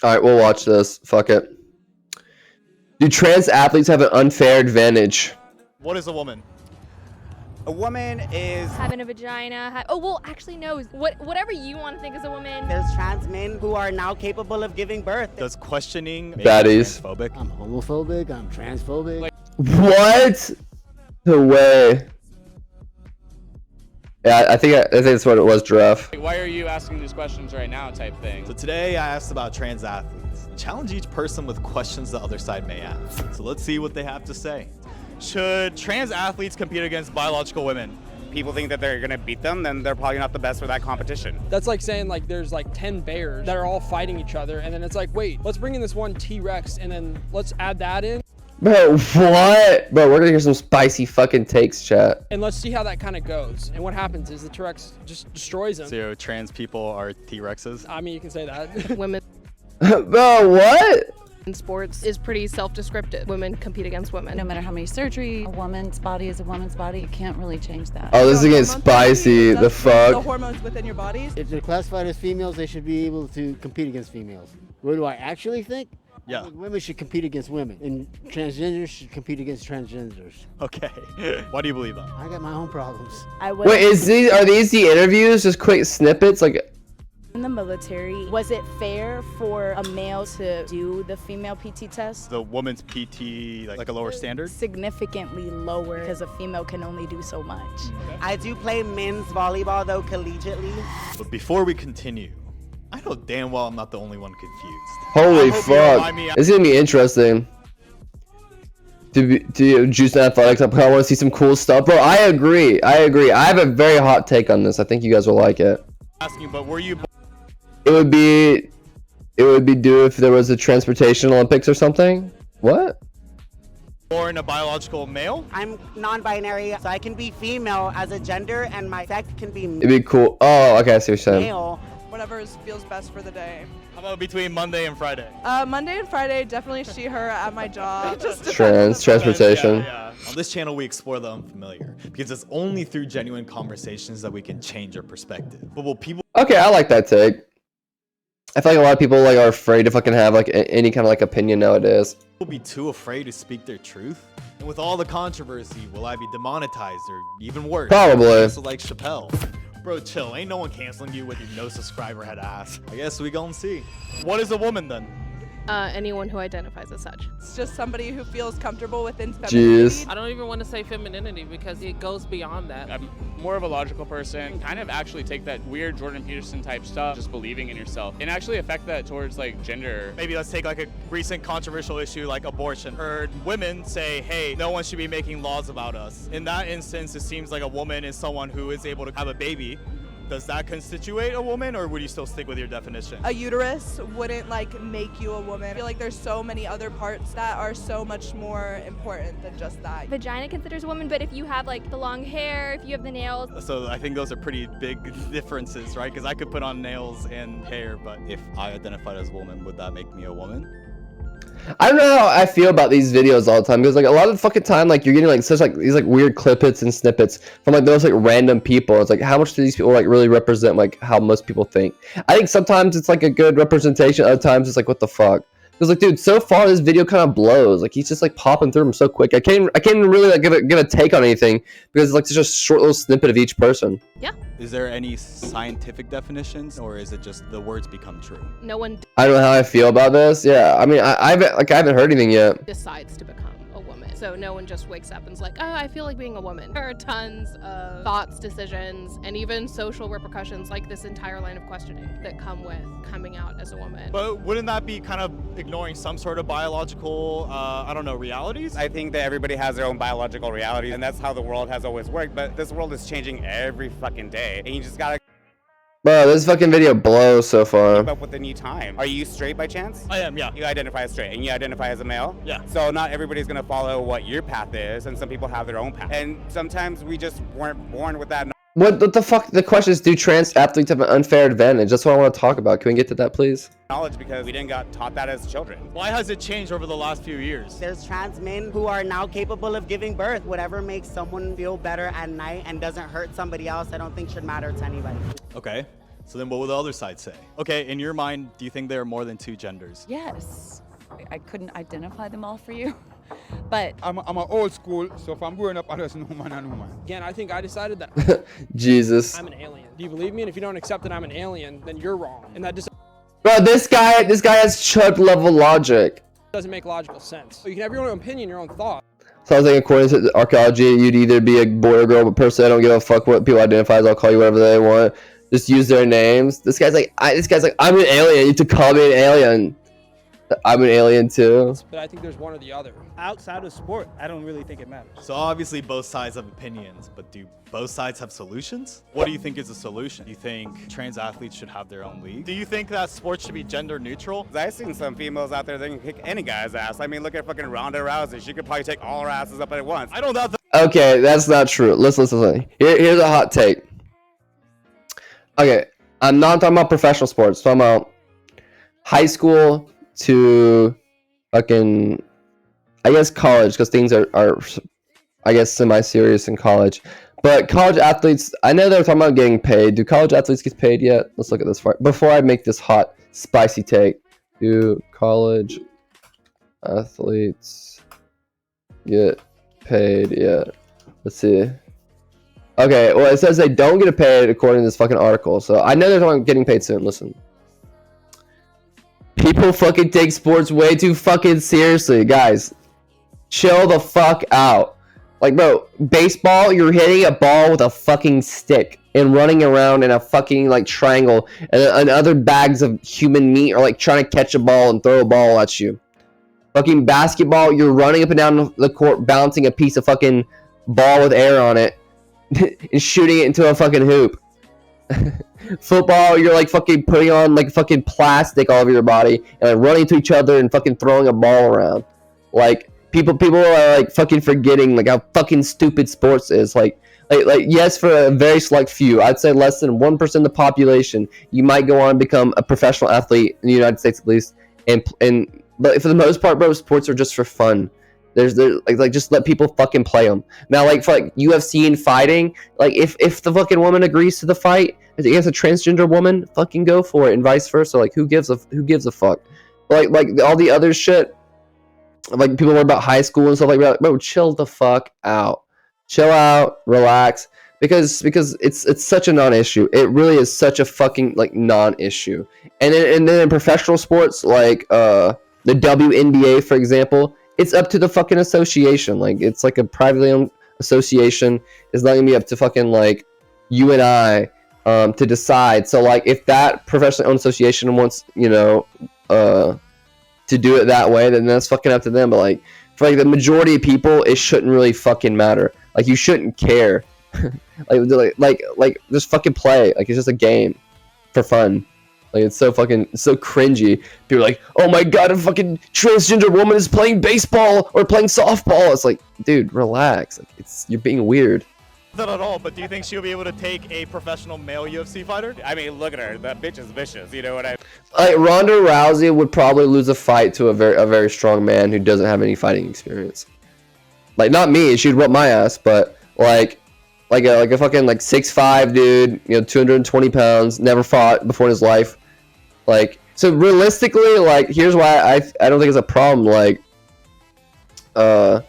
All right, we'll watch this. Fuck it. Do trans athletes have an unfair advantage? What is a woman? A woman is having a vagina. Oh, well, actually, no. Whatever you want to think is a woman. There's trans men who are now capable of giving birth. Does questioning make Baddies. you transphobic? I'm homophobic. I'm transphobic. What? The way. Yeah, I think that's what it was, Giraffe. Why are you asking these questions right now type thing? So today I asked about trans athletes. Challenge each person with questions the other side may ask. So let's see what they have to say. Should trans athletes compete against biological women? People think that they're gonna beat them, then they're probably not the best for that competition. That's like saying like there's like 10 bears that are all fighting each other, and then it's like, wait, let's bring in this one T-Rex and then let's add that in. Bro, what? Bro, we're gonna hear some spicy fucking takes, chat. And let's see how that kind of goes. And what happens is the T-Rex just destroys them. So trans people are T-Rexes? I mean, you can say that. Women Bro, what? in sports is pretty self-descriptive. Women compete against women. No matter how many surgery, a woman's body is a woman's body. You can't really change that. Oh, this is getting spicy. The The fuck? hormones within your bodies. If they're classified as females, they should be able to compete against females. What do I actually think? Yeah. Women should compete against women, and transgenders should compete against transgenders. Okay. Why do you believe that? I got my own problems. Wait, are these the interviews? Just quick snippets? Like, in the military, was it fair for a male to do the female PT test? The woman's PT like a lower standard? Significantly lower because a female can only do so much. I do play men's volleyball though collegiately. But before we continue, I know damn well I'm not the only one confused. holy fuck. This is gonna be interesting. To juice and athletics, I want to see some cool stuff. Bro, I agree. I have a very hot take on this. I think you guys will like it. Asking, but were you It would be due if there was a transportation Olympics or something. What? born a biological male? I'm non-binary, so I can be female as a gender, and my sex can be It'd be cool. Oh, okay, I see what you're saying. male. Whatever feels best for the day. How about between Monday and Friday? Monday and Friday, definitely she, her at my job. Transportation. Yeah. On this channel, we explore the unfamiliar because it's only through genuine conversations that we can change our perspective. But will people? Okay, I like that take. I feel like a lot of people like are afraid to fucking have like any kind of like opinion nowadays. Will be too afraid to speak their truth? And with all the controversy, will I be demonetized or even worse? Probably. So like Chappelle. Bro, chill. Ain't no one canceling you with your no subscriber head ass. I guess we gon' see. What is a woman then? Anyone who identifies as such. It's just somebody who feels comfortable within Jeez. I don't even want to say femininity because it goes beyond that. I'm more of a logical person. Kind of actually take that weird Jordan Peterson type stuff, just believing in yourself, and actually affect that towards like gender. Maybe let's take like a recent controversial issue like abortion. Heard women say, hey, no one should be making laws about us. In that instance, it seems like a woman is someone who is able to have a baby. Does that constitute a woman, or would you still stick with your definition? A uterus wouldn't like make you a woman. I feel like there's so many other parts that are so much more important than just that. Vagina considers a woman, but if you have like the long hair, if you have the nails. So I think those are pretty big differences, right? Because I could put on nails and hair, but if I identified as a woman, would that make me a woman? I don't know how I feel about these videos all the time because like a lot of the fucking time like you're getting like such like these like weird clip hits and snippets from like those like random people. It's like how much do these people like really represent like how most people think? I think sometimes it's like a good representation, other times it's like what the fuck? Because like dude, so far this video kind of blows. Like he's just like popping through them so quick. I can't even really like give a take on anything because it's like such a short little snippet of each person. Yeah. Is there any scientific definitions, or is it just the words become true? No one I don't know how I feel about this. Yeah, I mean I haven't heard anything yet. decides to become a woman. So no one just wakes up and is like, oh, I feel like being a woman. There are tons of thoughts, decisions, and even social repercussions like this entire line of questioning that come with coming out as a woman. But wouldn't that be kind of ignoring some sort of biological, I don't know, realities? I think that everybody has their own biological reality, and that's how the world has always worked. But this world is changing every fucking day, and you just gotta Bro, this fucking video blows so far. keep up with the new time. Are you straight by chance? I am, yeah. You identify as straight, and you identify as a male? Yeah. So not everybody's gonna follow what your path is, and some people have their own path. And sometimes we just weren't born with that What the fuck? The question is, do trans athletes have an unfair advantage? That's what I want to talk about. Can we get to that, please? knowledge because we didn't got taught that as children. Why has it changed over the last few years? There's trans men who are now capable of giving birth. Whatever makes someone feel better at night and doesn't hurt somebody else, I don't think should matter to anybody. Okay. So then what will the other side say? Okay, in your mind, do you think there are more than 2 genders? Yes. I couldn't identify them all for you, but I'm an old school, so if I'm growing up, I just know man and woman. Again, I think I decided that Jesus. I'm an alien. Do you believe me? And if you don't accept that I'm an alien, then you're wrong. And that just Bro, this guy has chud level logic. doesn't make logical sense. So you can have your own opinion, your own thought. So I was like, according to archaeology, you'd either be a boy or girl, but personally, I don't give a fuck what people identify as. I'll call you whatever they want. Just use their names. This guy's like, I'm an alien. You have to call me an alien. I'm an alien too. But I think there's one or the other. Outside of sport, I don't really think it matters. So obviously both sides have opinions, but do both sides have solutions? What do you think is a solution? Do you think trans athletes should have their own league? Do you think that sports should be gender neutral? I've seen some females out there that can kick any guy's ass. I mean, look at fucking Ronda Rousey. She could probably take all her asses up at once. I don't doubt that. Okay, that's not true. Listen. Here's a hot take. Okay, I'm not talking about professional sports. I'm talking about high school to fucking, I guess, college, because things are I guess semi-serious in college. But college athletes, I know they're talking about getting paid. Do college athletes get paid yet? Let's look at this part before I make this hot spicy take. Do college athletes get paid yet? Let's see. Okay, well, it says they don't get paid according to this fucking article. So I know they're talking about getting paid soon. Listen. People fucking take sports way too fucking seriously, guys. Chill the fuck out. Like, bro, baseball, you're hitting a ball with a fucking stick and running around in a fucking, like, triangle, and other bags of human meat are, like, trying to catch a ball and throw a ball at you. Fucking basketball, you're running up and down the court, bouncing a piece of fucking ball with air on it and shooting it into a fucking hoop. Football, you're like fucking putting on like fucking plastic all over your body and like running to each other and fucking throwing a ball around. Like people are like fucking forgetting like how fucking stupid sports is. Like yes, for a very select few, I'd say less than 1% of the population, you might go on and become a professional athlete in the United States at least. But for the most part, bro, sports are just for fun. There's like just let people fucking play them. Now, like for like UFC and fighting, like if the fucking woman agrees to the fight against a transgender woman, fucking go for it, and vice versa. Like who gives a fuck? Like all the other shit, like people worry about high school and stuff like that. Bro, chill the fuck out. Chill out, relax, because it's such a non-issue. It really is such a fucking like non-issue. And then in professional sports, like the WNBA, for example. It's up to the fucking association. Like, it's like a privately owned association. It's not gonna be up to fucking, like, you and I to decide. So, like, if that professionally owned association wants, you know, to do it that way, then that's fucking up to them. But, like, for, like, the majority of people, it shouldn't really fucking matter. Like, you shouldn't care. like, just fucking play. Like, it's just a game for fun. Like, it's so cringy. People are like, oh my god, a fucking transgender woman is playing baseball or playing softball. It's like, dude, relax. Like, you're being weird. Not at all, but do you think she'll be able to take a professional male UFC fighter? I mean, look at her. That bitch is vicious. You know what I mean? Like, Ronda Rousey would probably lose a fight to a very strong man who doesn't have any fighting experience. Like, not me. She'd whoop my ass, but like a fucking like 6'5" dude, you know, 220 pounds, never fought before in his life. Like, so realistically, like, here's why I don't think it's a problem. Like, unless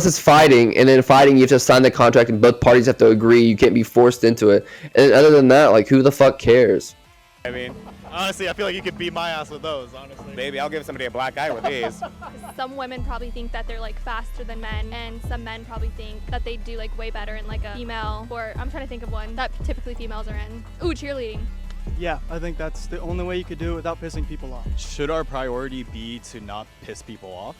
it's fighting, and then fighting, you have to sign the contract, and both parties have to agree. You can't be forced into it. And other than that, like, who the fuck cares? I mean, honestly, I feel like you could beat my ass with those. Honestly, maybe I'll give somebody a black eye with these. Some women probably think that they're like faster than men, and some men probably think that they do like way better in like a female, or I'm trying to think of one that typically females are in. Ooh, cheerleading. Yeah, I think that's the only way you could do it without pissing people off. Should our priority be to not piss people off?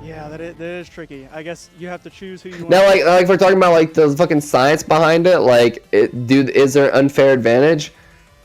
Yeah, that is tricky. I guess you have to choose who you want. Now, like if we're talking about like the fucking science behind it, like, is there an unfair advantage?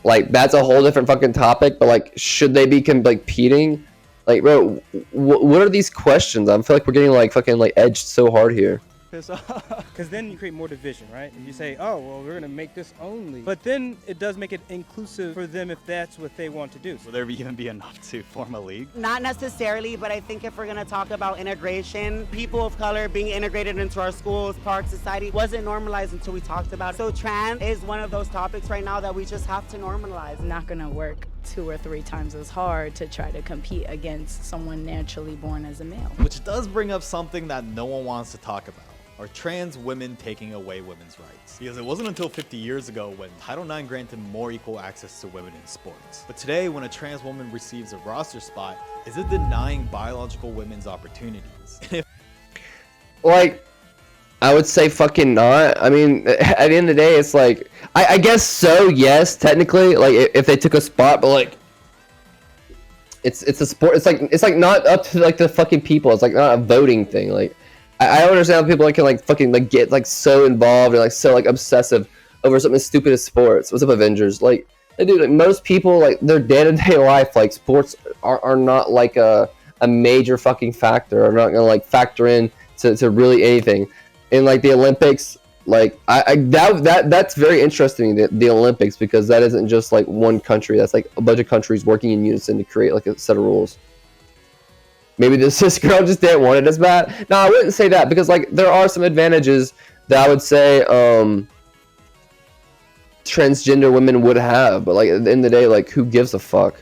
Like, that's a whole different fucking topic. But like, should they be competing? Like, bro, what are these questions? I feel like we're getting like fucking like edged so hard here. piss off. Because then you create more division, right? If you say, oh, well, we're going to make this only. But then it does make it inclusive for them if that's what they want to do. Will there even be enough to form a league? Not necessarily, but I think if we're going to talk about integration, people of color being integrated into our schools, parks, society wasn't normalized until we talked about it. So trans is one of those topics right now that we just have to normalize. Not gonna work 2 or 3 times as hard to try to compete against someone naturally born as a male. Which does bring up something that no one wants to talk about. Are trans women taking away women's rights? Because it wasn't until 50 years ago when Title IX granted more equal access to women in sports. But today, when a trans woman receives a roster spot, is it denying biological women's opportunities? Like, I would say fucking not. I mean, at the end of the day, it's like, I guess so, yes, technically, like, if they took a spot, but like, it's a sport, it's like not up to like the fucking people, it's like not a voting thing, like, I don't understand how people like can like fucking like get like so involved and like so like obsessive over something as stupid as sports. What's up, Avengers? Like, dude, like most people, like their day-to-day life, like sports are not like a major fucking factor, are not gonna like factor in to really anything. In like the Olympics, like that's very interesting, the Olympics, because that isn't just like one country, that's like a bunch of countries working in unison to create like a set of rules. Maybe this girl just didn't want it as bad. No, I wouldn't say that, because like there are some advantages that I would say transgender women would have, but like at the end of the day, like who gives a fuck?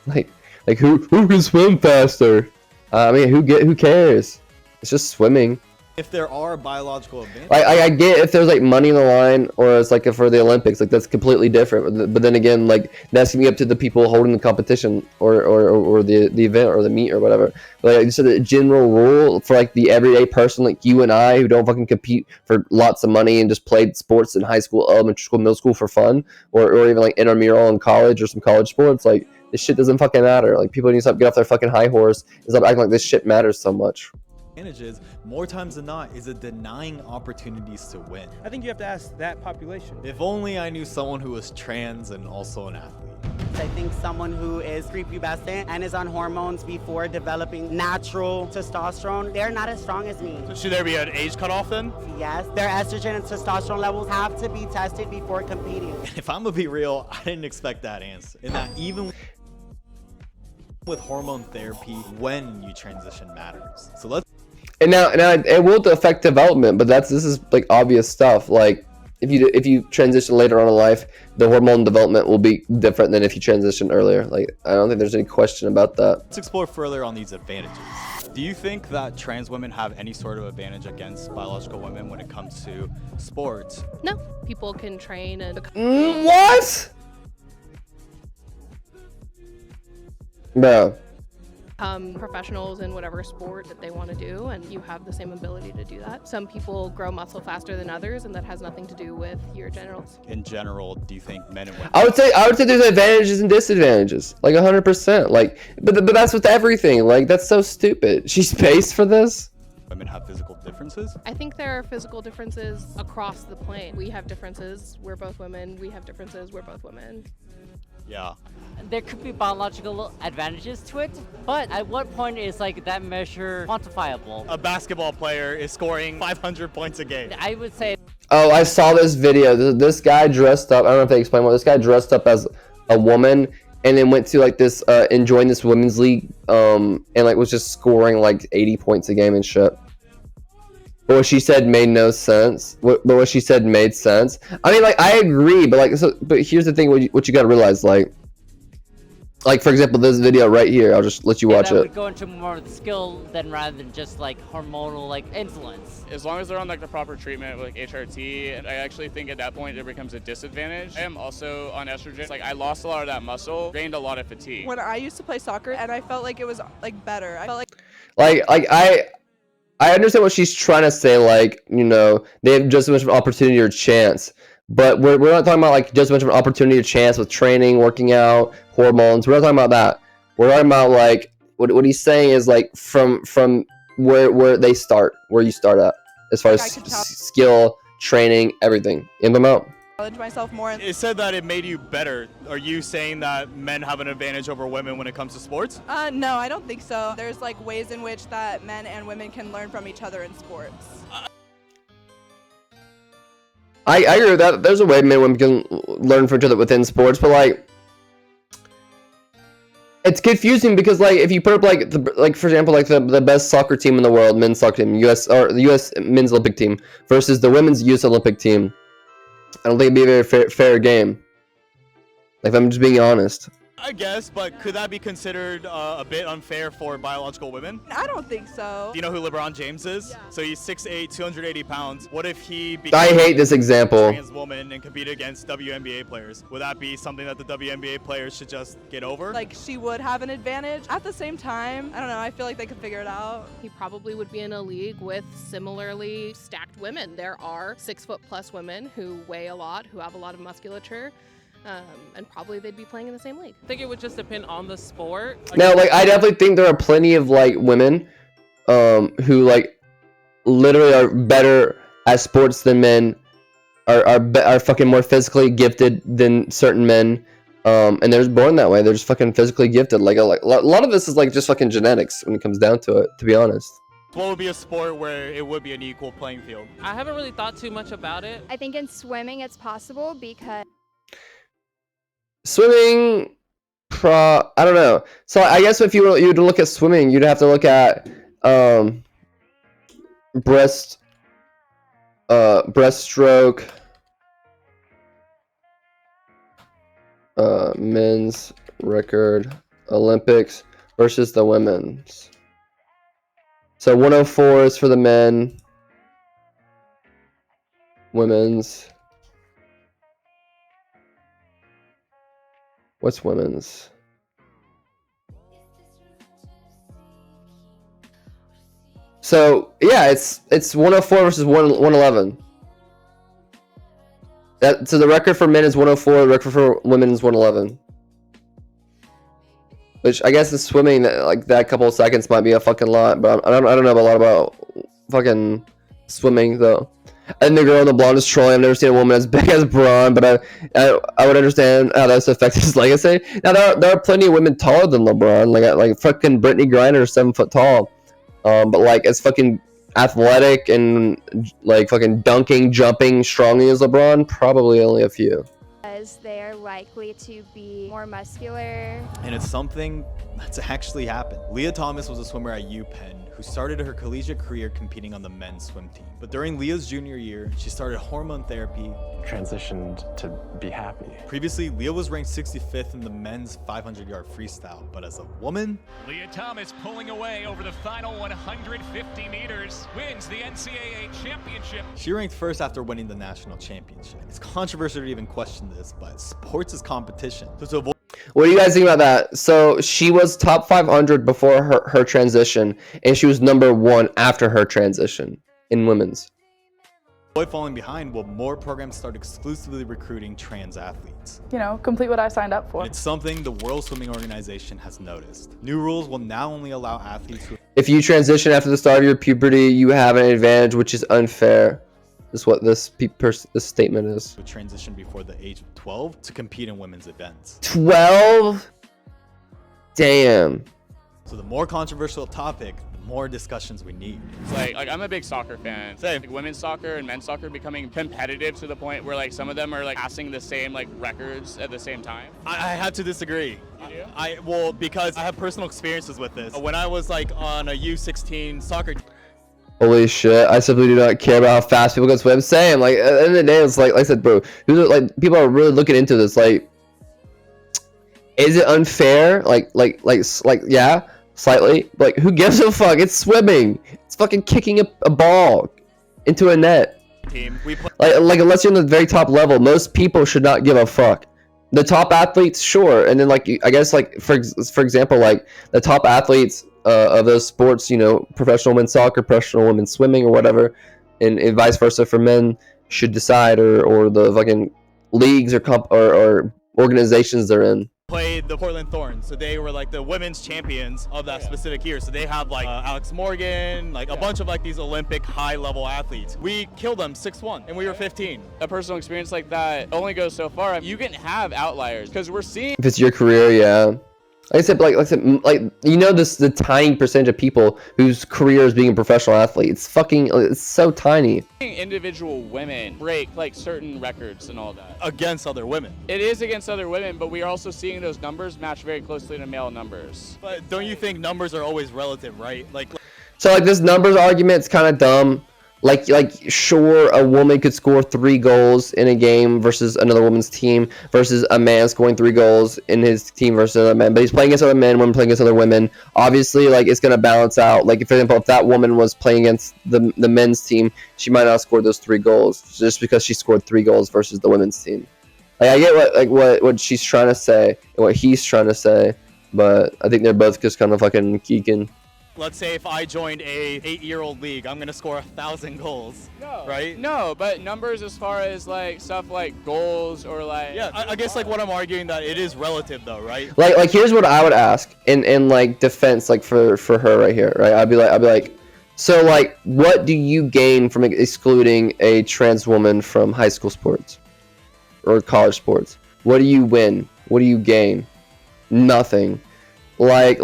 Like who can swim faster? I mean, who cares? It's just swimming. If there are biological advantages. Like I get if there's like money in the line, or it's like for the Olympics, like that's completely different. But then again, like that's gonna be up to the people holding the competition or the event or the meet or whatever. But like, so the general rule for like the everyday person like you and I, who don't fucking compete for lots of money and just played sports in high school, elementary school, middle school for fun, or even like intramural in college or some college sports, like this shit doesn't fucking matter. Like people need to stop getting off their fucking high horse and stop acting like this shit matters so much. Advantages, more times than not, is it denying opportunities to win? I think you have to ask that population. If only I knew someone who was trans and also an athlete. I think someone who is prepubescent and is on hormones before developing natural testosterone, they're not as strong as me. So should there be an age cutoff then? Yes, their estrogen and testosterone levels have to be tested before competing. If I'm gonna be real, I didn't expect that answer. And that even with hormone therapy, when you transition matters. So let's. And now it will affect development, but this is like obvious stuff. Like if you transition later on in life, the hormone development will be different than if you transition earlier. Like I don't think there's any question about that. Let's explore further on these advantages. Do you think that trans women have any sort of advantage against biological women when it comes to sports? No, people can train and what? Bro. Professionals in whatever sport that they want to do, and you have the same ability to do that. Some people grow muscle faster than others, and that has nothing to do with your genitals. In general, do you think men and women? I would say there's advantages and disadvantages, like 100%. Like, but that's with everything. Like that's so stupid. She's based for this. Women have physical differences? I think there are physical differences across the plane. We have differences. We're both women. We have differences. We're both women. Yeah. There could be biological advantages to it, but at what point is like that measure quantifiable? A basketball player is scoring 500 points a game. I would say. Oh, I saw this video. This guy dressed up. I don't know if they explain what this guy dressed up as a woman, and then went to like this and joined this women's league, and like was just scoring like 80 points a game and shit. But what she said made no sense. But what she said made sense. I mean, like I agree, but like but here's the thing: what you gotta realize, like for example, this video right here. I'll just let you watch it. That would go into more of the skill than rather than just like hormonal like influence. As long as they're on like the proper treatment with like HRT, I actually think at that point it becomes a disadvantage. I am also on estrogen. Like I lost a lot of that muscle, gained a lot of fatigue. When I used to play soccer, and I felt like it was like better. I felt like I understand what she's trying to say. Like, you know, they have just as much of an opportunity or chance. But we're not talking about like just as much of an opportunity or chance with training, working out, hormones. We're not talking about that. We're talking about like what he's saying is like from where they start, where you start at, as far as skill, training, everything. In them out. Challenge myself more. It said that it made you better. Are you saying that men have an advantage over women when it comes to sports? No, I don't think so. There's like ways in which that men and women can learn from each other in sports. I agree with that. There's a way men and women can learn from each other within sports, but like, it's confusing because like if you put up like for example like the best soccer team in the world, men's soccer team, US or the US men's Olympic team versus the women's US Olympic team, I don't think it'd be a very fair game. Like, if I'm just being honest. I guess, but could that be considered a bit unfair for biological women? I don't think so. Do you know who LeBron James is? Yeah. So he's 6'8", 280 pounds. What if he I hate this example. A trans woman and competed against WNBA players? Would that be something that the WNBA players should just get over? Like, she would have an advantage. At the same time, I don't know, I feel like they could figure it out. He probably would be in a league with similarly stacked women. There are 6'+ women who weigh a lot, who have a lot of musculature. And probably they'd be playing in the same league. I think it would just depend on the sport. Now, like, I definitely think there are plenty of like women, who like literally are better at sports than men, are fucking more physically gifted than certain men, and they're just born that way. They're just fucking physically gifted. Like a lot of this is like just fucking genetics when it comes down to it. To be honest. What would be a sport where it would be an equal playing field? I haven't really thought too much about it. I think in swimming it's possible because Swimming, I don't know. So I guess if you would look at swimming, you'd have to look at breaststroke, men's record, Olympics versus the women's. So 104 is for the men, women's. What's women's? So yeah, it's 104 versus 111. So the record for men is 104. The record for women is 111. Which I guess in swimming, like that couple of seconds might be a fucking lot, but I don't know a lot about fucking swimming though. And the girl in the blonde is trolling. I've never seen a woman as big as Braun, but I would understand how that's affected his legacy. Now there are plenty of women taller than LeBron, like fucking Brittany Griner is 7 foot tall, but like as fucking athletic and like fucking dunking, jumping strongly as LeBron, probably only a few. because they're likely to be more muscular. And it's something that's actually happened. Leah Thomas was a swimmer at UPenn who started her collegiate career competing on the men's swim team. But during Leah's junior year, she started hormone therapy. Transitioned to be happy. Previously, Leah was ranked 65th in the men's 500-yard freestyle, but as a woman, Leah Thomas pulling away over the final 150 meters, wins the NCAA championship. she ranked first after winning the national championship. It's controversial to even question this, but sports is competition. So to avoid What do you guys think about that? So she was top 500 before her transition, and she was number 1 after her transition in women's. falling behind, will more programs start exclusively recruiting trans athletes? You know, complete what I signed up for. It's something the World Swimming Organization has noticed. New rules will now only allow athletes who If you transition after the start of your puberty, you have an advantage, which is unfair. Is what this statement is. would transition before the age of 12 to compete in women's events. 12? Damn. So the more controversial topic, the more discussions we need. It's like I'm a big soccer fan. Same. Like women's soccer and men's soccer becoming competitive to the point where like some of them are like passing the same like records at the same time. I had to disagree. You do? Well, because I have personal experiences with this. When I was like on a U16 soccer Holy shit, I simply do not care about how fast people can swim. Same, like, at the end of the day, it's like I said, bro, people are really looking into this, like, is it unfair? Like, yeah, slightly. Like, who gives a fuck? It's swimming. It's fucking kicking a ball into a net. team, Like, unless you're in the very top level, most people should not give a fuck. The top athletes, sure, and then, like, I guess, like, for example, like, the top athletes of those sports, you know, professional men's soccer, professional women's swimming, or whatever, and vice versa for men, should decide, or the fucking leagues or organizations they're in. played the Portland Thorns, so they were like the women's champions of that specific year. So they have like Alex Morgan, like a bunch of like these Olympic high-level athletes. We killed them 6-1, and we were 15. A personal experience like that only goes so far. You can have outliers because we're seeing. If it's your career, yeah. Like I said, this the tiny percentage of people whose career is being a professional athlete. It's so tiny. Individual women break like certain records and all that Against other women. It is against other women, but we are also seeing those numbers match very closely to male numbers. But don't you think numbers are always relative, right? So like this numbers argument's kind of dumb. Like sure, a woman could score 3 goals in a game versus another woman's team versus a man scoring 3 goals in his team versus another man. But he's playing against other men, women playing against other women. Obviously, like it's gonna balance out. Like for example, if that woman was playing against the men's team, she might not score those 3 goals just because she scored 3 goals versus the women's team. Like I get what she's trying to say and what he's trying to say, but I think they're both just kind of fucking geeking. Let's say if I joined a 8-year-old league, I'm gonna score 1,000 goals, right? No, but numbers as far as like stuff like goals or like. Yeah, I guess like what I'm arguing that it is relative though, right? Like here's what I would ask in like defense, like for her right here, right? I'd be like, so like, what do you gain from excluding a trans woman from high school sports or college sports? What do you win? What do you gain? Nothing. Like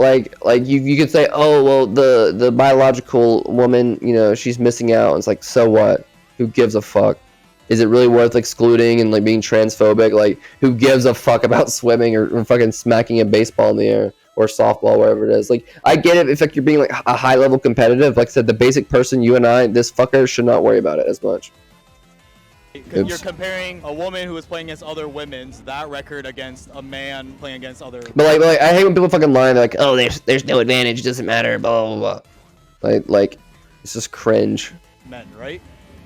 you could say, oh well, the biological woman, you know, she's missing out. It's like, so what? Who gives a fuck? Is it really worth excluding and like being transphobic? Like, who gives a fuck about swimming or fucking smacking a baseball in the air or softball, wherever it is? Like, I get it if like you're being like a high level competitive. Like I said, the basic person, you and I, this fucker should not worry about it as much. Oops. You're comparing a woman who is playing against other women's that record against a man playing against other. But like I hate when people fucking lie. They're like, oh, there's no advantage, it doesn't matter, blah blah blah. Like it's just cringe. Men, right?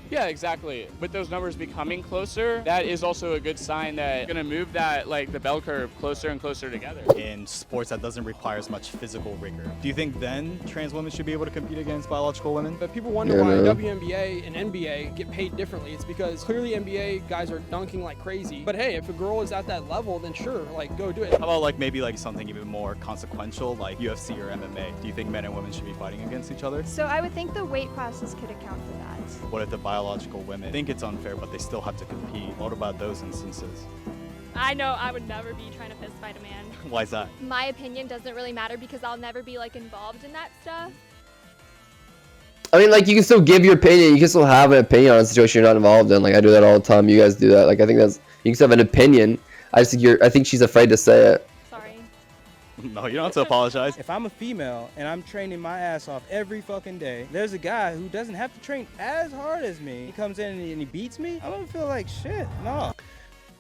Yeah, exactly. With those numbers becoming closer, that is also a good sign that you're gonna move that like the bell curve closer and closer together. In sports that doesn't require as much physical rigor, do you think then trans women should be able to compete against biological women? But people wonder why WNBA and NBA get paid differently. It's because clearly NBA guys are dunking like crazy. But hey, if a girl is at that level, then sure, like go do it. How about like maybe like something even more consequential like UFC or MMA? Do you think men and women should be fighting against each other? So I would think the weight classes could account for that. What if the biological women think it's unfair, but they still have to compete? What about those instances? I know I would never be trying to fist fight a man. Why is that? My opinion doesn't really matter because I'll never be like involved in that stuff. I mean, like, you can still give your opinion. You can still have an opinion on a situation you're not involved in. Like, I do that all the time. You guys do that. Like, I think that's, you can still have an opinion. I think she's afraid to say it. No, you don't have to apologize. If I'm a female and I'm training my ass off every fucking day, there's a guy who doesn't have to train as hard as me. He comes in and he beats me. I'm gonna feel like shit. No.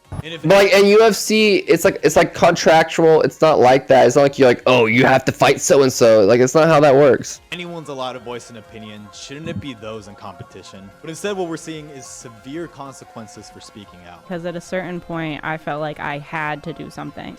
But like in UFC, it's like contractual. It's not like that. It's not like you're like, oh, you have to fight so and so. Like, it's not how that works. Anyone's allowed to voice an opinion. Shouldn't it be those in competition? But instead, what we're seeing is severe consequences for speaking out. Because at a certain point, I felt like I had to do something.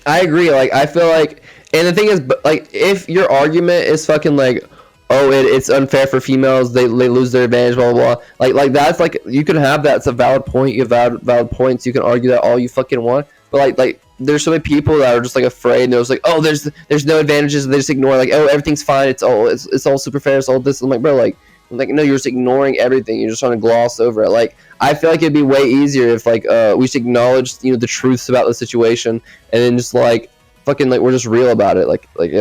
I agree. Like, I feel like, and the thing is, like, if your argument is fucking like, oh, it's unfair for females, they lose their advantage, blah blah blah. Like that's like, you can have that. It's a valid point. You have valid points. You can argue that all you fucking want. But like there's so many people that are just like afraid, and they're just like, oh, there's no advantages. They just ignore, like, oh, everything's fine. It's all super fair. It's all this. I'm like, bro, like no, you're just ignoring everything. You're just trying to gloss over it. Like, I feel like it'd be way easier if like we just acknowledged, you know, the truths about the situation, and then just like fucking like we're just real about it, and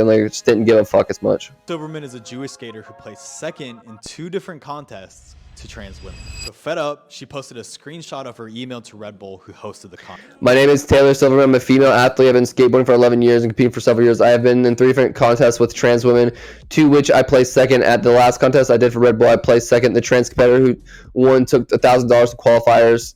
like just didn't give a fuck as much. Silverman is a Jewish skater who placed second in 2 different contests to trans women. So fed up, she posted a screenshot of her email to Red Bull, who hosted the contest. My name is Taylor Silverman. I'm a female athlete. I've been skateboarding for 11 years and competing for several years. I have been in 3 different contests with trans women, 2 which I placed second. At the last contest I did for Red Bull, I placed second. The trans competitor who won took $1,000 to qualifiers.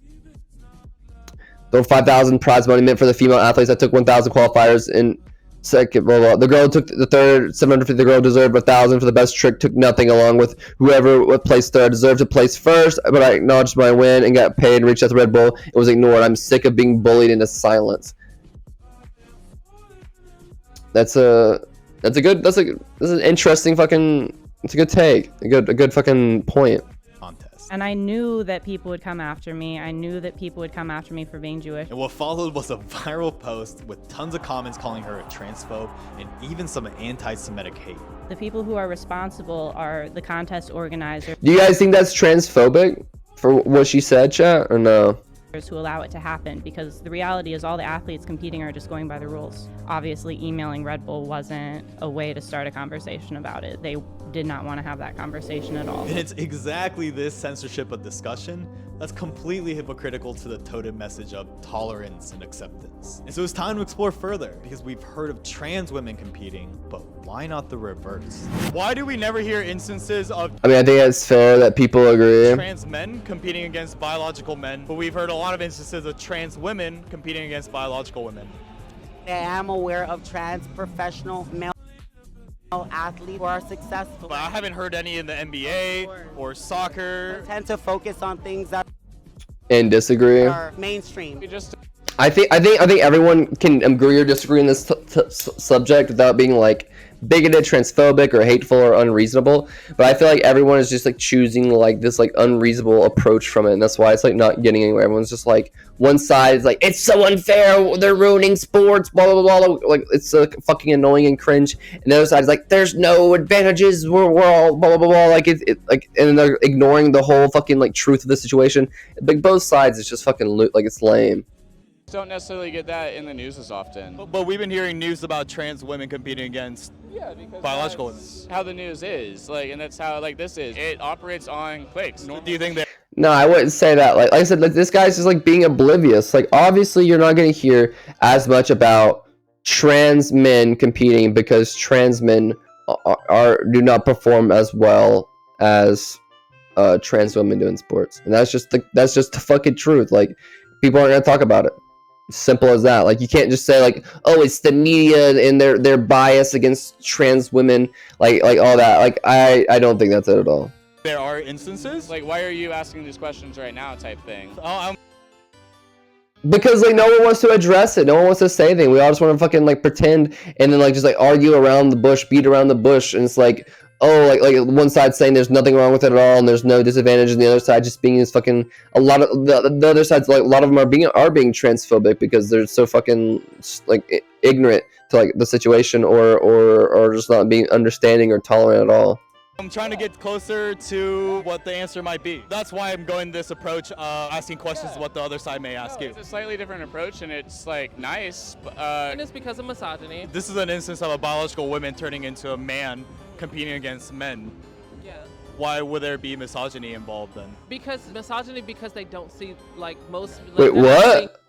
The 5,000 prize money meant for the female athletes. I took 1,000 qualifiers in second. Blah, blah. The girl took the third, 750. The girl deserved 1,000 for the best trick. Took nothing, along with whoever placed third deserved to place first. But I acknowledged my win and got paid and reached out to Red Bull. It was ignored. I'm sick of being bullied into silence. That's an interesting fucking. It's a good take. A good fucking point. And I knew that people would come after me. I knew that people would come after me for being Jewish. And what followed was a viral post with tons of comments calling her a transphobe and even some anti-Semitic hate. The people who are responsible are the contest organizers. Do you guys think that's transphobic for what she said, chat, or no? who allow it to happen, because the reality is all the athletes competing are just going by the rules. Obviously, emailing Red Bull wasn't a way to start a conversation about it. They did not want to have that conversation at all. And it's exactly this censorship of discussion that's completely hypocritical to the totem message of tolerance and acceptance. And so it's time to explore further, because we've heard of trans women competing, but why not the reverse? Why do we never hear instances of I mean, I think it's fair that people agree. trans men competing against biological men, but we've heard a lot of instances of trans women competing against biological women? I am aware of trans professional male athletes who are successful. But I haven't heard any in the NBA or soccer. I tend to focus on things that And disagree. are mainstream. I think everyone can agree or disagree on this subject without being like bigoted, transphobic, or hateful or unreasonable. But I feel like everyone is just like choosing like this like unreasonable approach from it, and that's why it's like not getting anywhere. Everyone's just like, one side is like, it's so unfair, they're ruining sports, blah blah blah, like it's fucking annoying and cringe. And the other side is like, there's no advantages, we're all blah blah blah, like it like, and then they're ignoring the whole fucking like truth of the situation. Like both sides, it's just fucking like it's lame. Don't necessarily get that in the news as often. But we've been hearing news about trans women competing against biological women. That's how the news is, like, and that's how like this is. It operates on clicks. Do you think that? No, I wouldn't say that. Like I said, like, this guy's just like being oblivious. Like obviously you're not going to hear as much about trans men competing because trans men do not perform as well as trans women do in sports, and that's just the fucking truth. Like people aren't going to talk about it. Simple as that. Like you can't just say like, oh, it's the media and their bias against trans women, like all that. Like I don't think that's it at all. There are instances? Like, why are you asking these questions right now type thing? Because like no one wants to address it, no one wants to say anything. We all just want to fucking like pretend and then like just like argue around the bush, beat around the bush, and it's like, oh, like one side saying there's nothing wrong with it at all and there's no disadvantage, and the other side just being this fucking, a lot of the other side's like, a lot of them are being transphobic because they're so fucking like ignorant to like the situation or just not being understanding or tolerant at all. I'm trying to get closer to what the answer might be. That's why I'm going this approach, asking questions what the other side may ask you. It's a slightly different approach, and it's like nice, and it's because of misogyny. This is an instance of a biological woman turning into a man competing against men. Yeah. Why would there be misogyny involved then? Because misogyny, because they don't see like most. Like, Wait, what?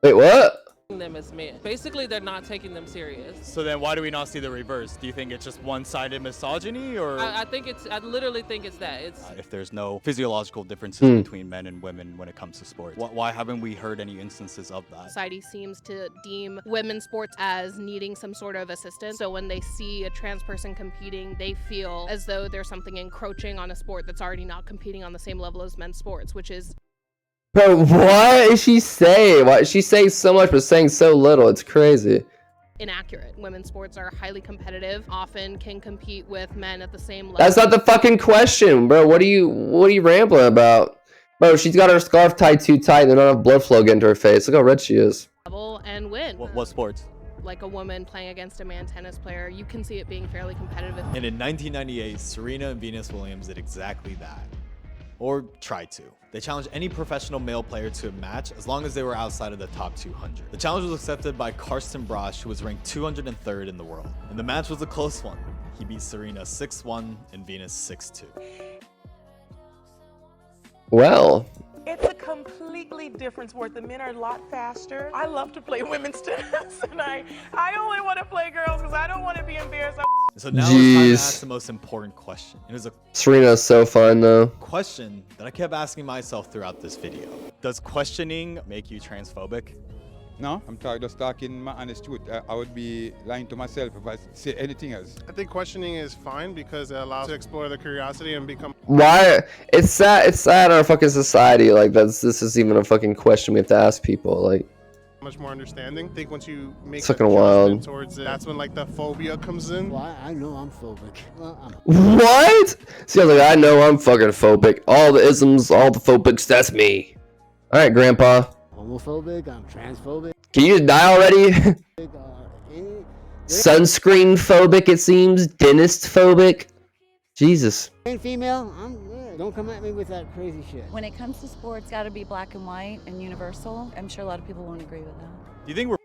Wait, what? Them as men. Basically, they're not taking them serious. So then why do we not see the reverse? Do you think it's just one-sided misogyny, or? I think it's, I literally think it's that. It's if there's no physiological differences between men and women when it comes to sports, why haven't we heard any instances of that? Society seems to deem women's sports as needing some sort of assistance. So when they see a trans person competing, they feel as though there's something encroaching on a sport that's already not competing on the same level as men's sports, which is. Bro, what is she saying? Why she's saying so much but saying so little? It's crazy. Inaccurate. Women's sports are highly competitive, often can compete with men at the same level. That's not the fucking question, bro. What are you rambling about? Bro, she's got her scarf tied too tight and there's not enough blood flow getting to her face. Look how red she is. And win. What sports? Like a woman playing against a man tennis player, you can see it being fairly competitive. And in 1998, Serena and Venus Williams did exactly that. Or tried to. They challenged any professional male player to a match as long as they were outside of the top 200. The challenge was accepted by Karsten Brosch, who was ranked 203rd in the world. And the match was a close one. He beat Serena 6-1 and Venus 6-2. Well. It's a completely different sport. The men are a lot faster. I love to play women's tennis, and I only want to play girls because I don't want to be embarrassed. So now it's time to ask the most important question. It was a Serena's so fun though. question that I kept asking myself throughout this video. Does questioning make you transphobic? No, I'm just talking my honest truth. I would be lying to myself if I say anything else. I think questioning is fine because it allows to explore the curiosity and become. Why? It's sad in our fucking society. Like this is even a fucking question we have to ask people. Like. Much more understanding. I think once you make It's fucking wild. towards it, that's when like the phobia comes in. Well, I know I'm phobic. What? See, I was like, I know I'm fucking phobic. All the isms, all the phobics, that's me. All right, Grandpa. Homophobic, I'm transphobic. Can you just die already? Sunscreen phobic, it seems. Dentist phobic. Jesus. Female, I'm Don't come at me with that crazy shit. When it comes to sports, it's got to be black and white and universal. I'm sure a lot of people won't agree with that. Do you think we're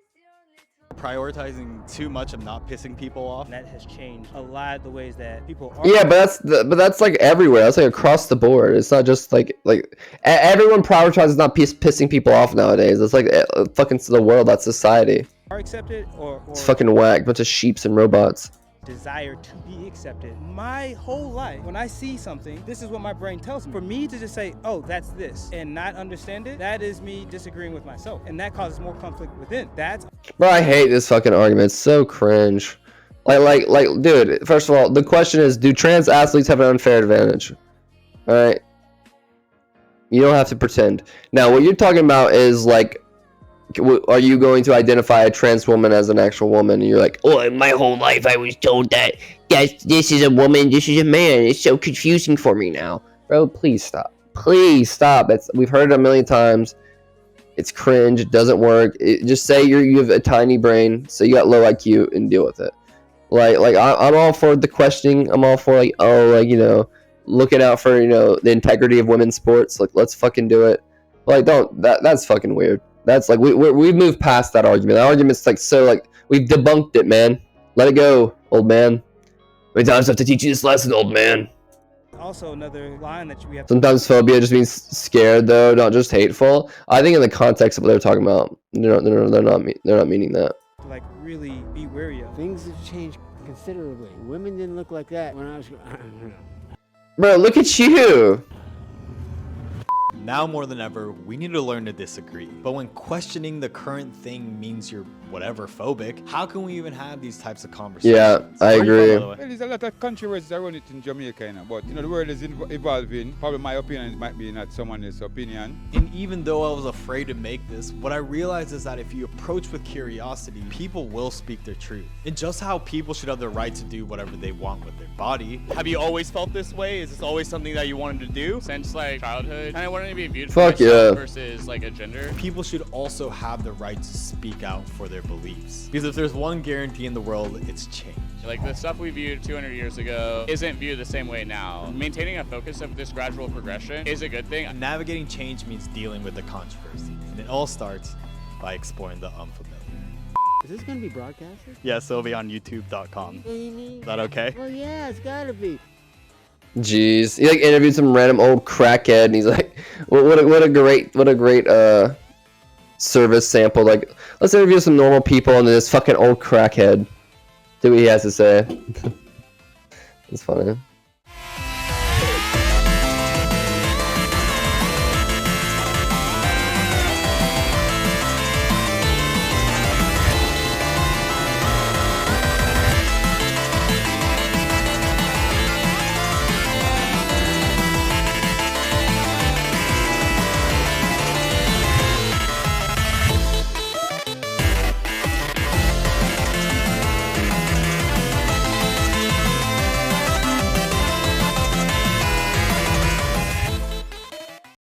prioritizing too much of not pissing people off? That has changed a lot of the ways that people are. Yeah, but that's like everywhere. That's like across the board. It's not just like everyone prioritizes not pissing people off nowadays. It's like fucking the world. That's society. Are accepted or It's fucking whack. Bunch of sheeps and robots. Desire to be accepted. My whole life, when I see something, this is what my brain tells me. For me to just say, oh, that's this, and not understand it, that is me disagreeing with myself. And that causes more conflict within. That's... Bro, I hate this fucking argument. It's so cringe. Like, dude, first of all, the question is, do trans athletes have an unfair advantage? Alright? You don't have to pretend. Now, what you're talking about is, like, are you going to identify a trans woman as an actual woman? And you're like, oh, my whole life I was told that this is a woman, this is a man. It's so confusing for me now. Bro, please stop. Please stop. We've heard it a million times. It's cringe. It doesn't work. Just say you have a tiny brain, so you got low IQ, and deal with it. I'm all for the questioning. I'm all for looking out for the integrity of women's sports. Like, let's fucking do it. That's fucking weird. That's like we've moved past that argument. That argument's we've debunked it, man. Let it go, old man. How many times do I have to teach you this lesson, old man? Also, another line that we have. Sometimes phobia just means scared, though, not just hateful. I think in the context of what they're talking about, they're not meaning that. Like, really be wary of. Things have changed considerably. Women didn't look like that when I was. Bro, look at you. Now more than ever, we need to learn to disagree. But when questioning the current thing means you're whatever phobic, how can we even have these types of conversations? Yeah, I agree. Well, there's a lot of controversies around it in Jamaica, but the world is evolving. Probably my opinion might be not someone else's opinion. And even though I was afraid to make this, what I realized is that if you approach with curiosity, people will speak their truth. And just how people should have the right to do whatever they want with their body. Have you always felt this way? Is this always something that you wanted to do? Since like childhood, kind of wanted to be viewed Fuck yeah. versus like a gender. People should also have the right to speak out for their beliefs. Because if there's one guarantee in the world, it's change. Like the stuff we viewed 200 years ago isn't viewed the same way now. Maintaining a focus of this gradual progression is a good thing. Navigating change means dealing with the controversy. And it all starts by exploring the unfamiliar. Is this going to be broadcasted? Yes, it'll be on youtube.com. Is that okay? Well, yeah, it's got to be. Jeez, he interviewed some random old crackhead, and he's like, "What a great service sample." Like, let's interview some normal people, and then this fucking old crackhead. See what he has to say. It's funny.